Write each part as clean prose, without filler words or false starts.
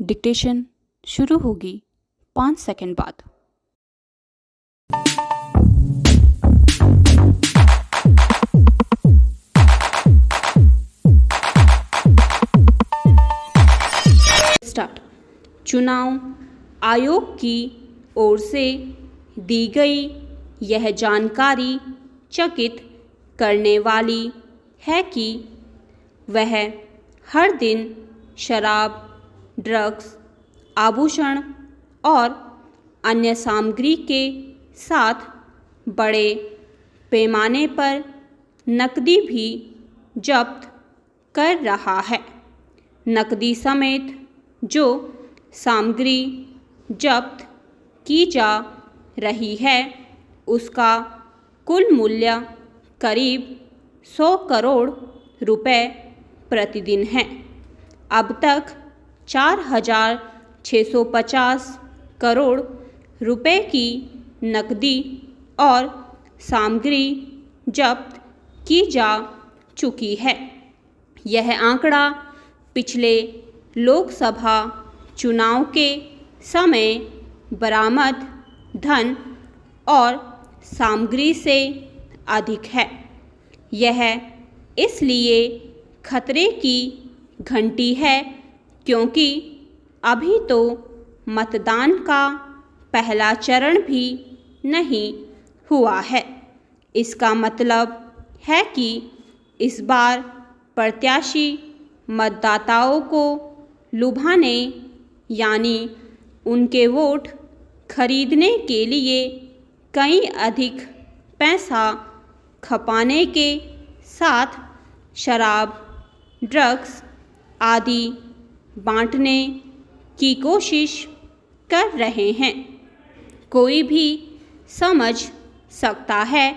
Dictation शुरू होगी 5 second बाद। स्टार्ट। चुनाव आयोग की ओर से दी गई यह जानकारी चकित करने वाली है कि वह हर दिन शराब, ड्रग्स, आभूषण और अन्य सामग्री के साथ बड़े पैमाने पर नकदी भी जब्त कर रहा है। नकदी समेत जो सामग्री जब्त की जा रही है उसका कुल मूल्य करीब 100 करोड़ रुपए प्रतिदिन है। अब तक 4,650 करोड़ रुपए की नकदी और सामग्री जब्त की जा चुकी है। यह आंकड़ा पिछले लोकसभा चुनाव के समय बरामद धन और सामग्री से अधिक है। यह इसलिए खतरे की घंटी है क्योंकि अभी तो मतदान का पहला चरण भी नहीं हुआ है। इसका मतलब है कि इस बार प्रत्याशी मतदाताओं को लुभाने यानी उनके वोट खरीदने के लिए कहीं अधिक पैसा खपाने के साथ शराब, ड्रग्स आदि बांटने की कोशिश कर रहे हैं। कोई भी समझ सकता है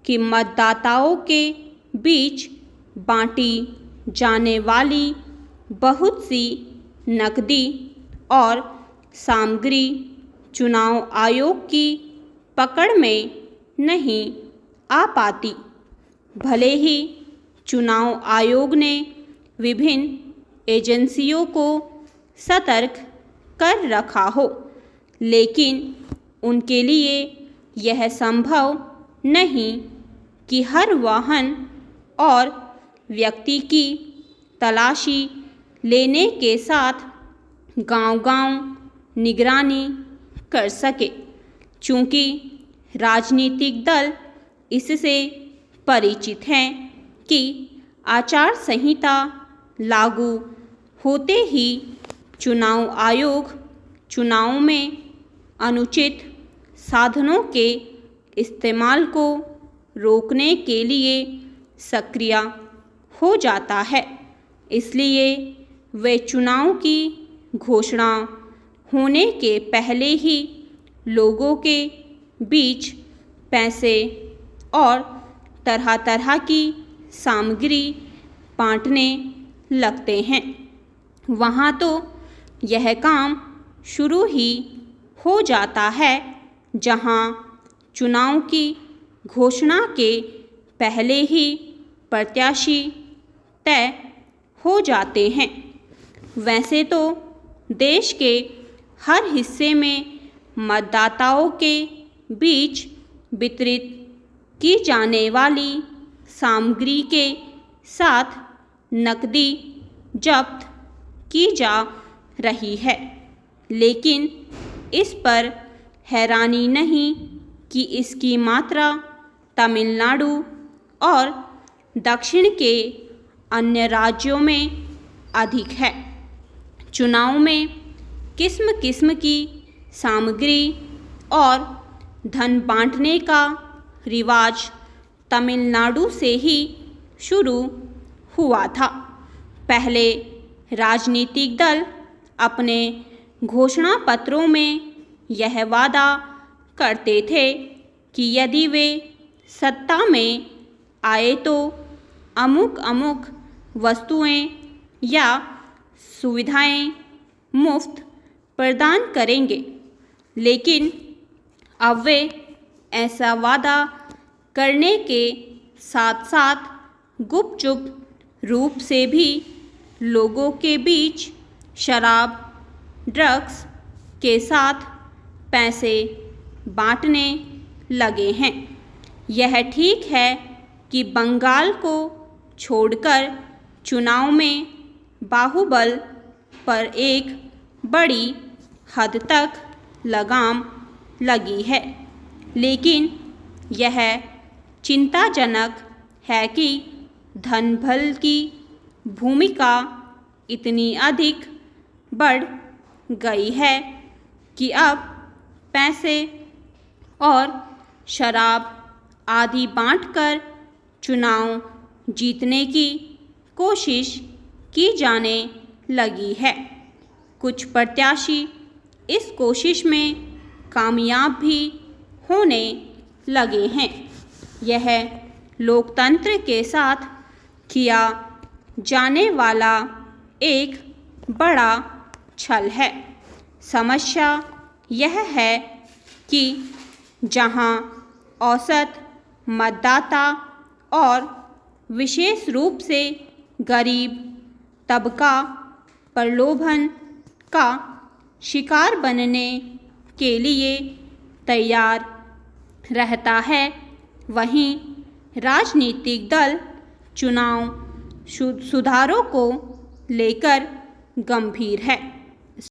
कि मतदाताओं के बीच बांटी जाने वाली बहुत सी नकदी और सामग्री चुनाव आयोग की पकड़ में नहीं आ पाती। भले ही चुनाव आयोग ने विभिन्न एजेंसियों को सतर्क कर रखा हो, लेकिन उनके लिए यह संभव नहीं कि हर वाहन और व्यक्ति की तलाशी लेने के साथ गांव-गांव निगरानी कर सके। चूंकि राजनीतिक दल इससे परिचित हैं कि आचार संहिता लागू होते ही चुनाव आयोग चुनाव में अनुचित साधनों के इस्तेमाल को रोकने के लिए सक्रिय हो जाता है। इसलिए वे चुनाव की घोषणा होने के पहले ही लोगों के बीच पैसे और तरह तरह की सामग्री बांटने लगते हैं। वहाँ तो यह काम शुरू ही हो जाता है जहाँ चुनाव की घोषणा के पहले ही प्रत्याशी तय हो जाते हैं। वैसे तो देश के हर हिस्से में मतदाताओं के बीच वितरित की जाने वाली सामग्री के साथ नकदी जब्त की जा रही है, लेकिन इस पर हैरानी नहीं कि इसकी मात्रा तमिलनाडु और दक्षिण के अन्य राज्यों में अधिक है। चुनाव में किस्म किस्म की सामग्री और धन बांटने का रिवाज तमिलनाडु से ही शुरू हुआ था। पहले राजनीतिक दल अपने घोषणा पत्रों में यह वादा करते थे कि यदि वे सत्ता में आए तो अमुक अमुक वस्तुएं या सुविधाएं मुफ्त प्रदान करेंगे, लेकिन अब वे ऐसा वादा करने के साथ साथ गुपचुप रूप से भी लोगों के बीच शराब, ड्रग्स के साथ पैसे बांटने लगे हैं। यह ठीक है कि बंगाल को छोड़कर चुनाव में बाहुबल पर एक बड़ी हद तक लगाम लगी है, लेकिन यह चिंताजनक है कि धनबल की भूमिका इतनी अधिक बढ़ गई है कि अब पैसे और शराब आदि बांटकर चुनाव जीतने की कोशिश की जाने लगी है। कुछ प्रत्याशी इस कोशिश में कामयाब भी होने लगे हैं। यह लोकतंत्र के साथ किया जाने वाला एक बड़ा छल है। समस्या यह है कि जहां औसत मतदाता और विशेष रूप से गरीब तबका प्रलोभन का शिकार बनने के लिए तैयार रहता है, वहीं राजनीतिक दल चुनाव सुधारों को लेकर गंभीर है।